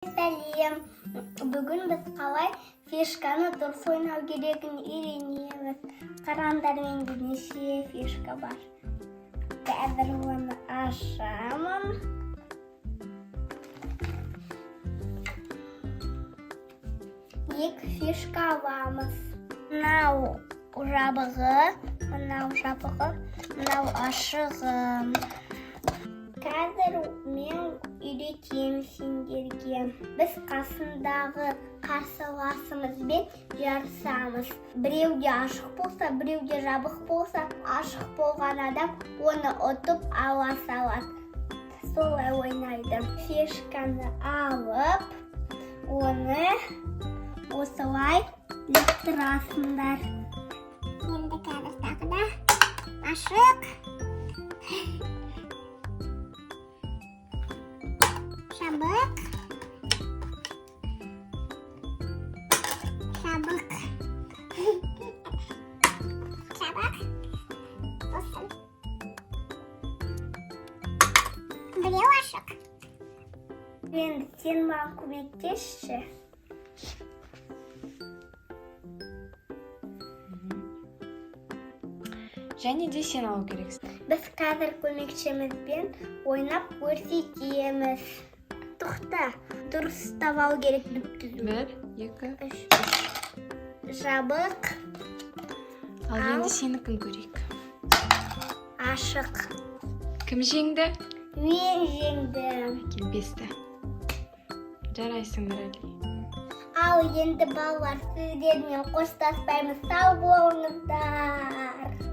Сәлем. Бүгін біз қалай фишканы дұрыс ойнау керегін үйренеміз. Қараңдар, менде неше фишка бар. Қазір оны ашамын. Екі фишка аламыз. Мынау жабығы, мынау ашығы. Қазір мен үйретемін сендерге. Біз қасындағы қарсыласымызбен жарысамыз. Біреуде ашық болса, біреуде жабық болса, ашық болған адам оны ұтып ала салады. Солай ойнайды. Фишканы алып, оны осылай лақтырасыңдар. Енді қазір тағы да ашық. Şabık. Şabık. Olsun. Біреу ашық. Енді сен маған көмектесші. Және де сен алу керексің. Біз қазір көмекшімізбен ойнап көрсетеміз. Тоқта, дұрыс ұстап алу керек. 1, 2, 3. Жабық. Ал енді сенікін көрейік. Ашық. Кім жеңді? Мен жеңдім. Кел 5-ті. Жарайсыңдар әлі. Ал енді балалар, сіздермен қоштаспаймыз. Сау болыңыздар.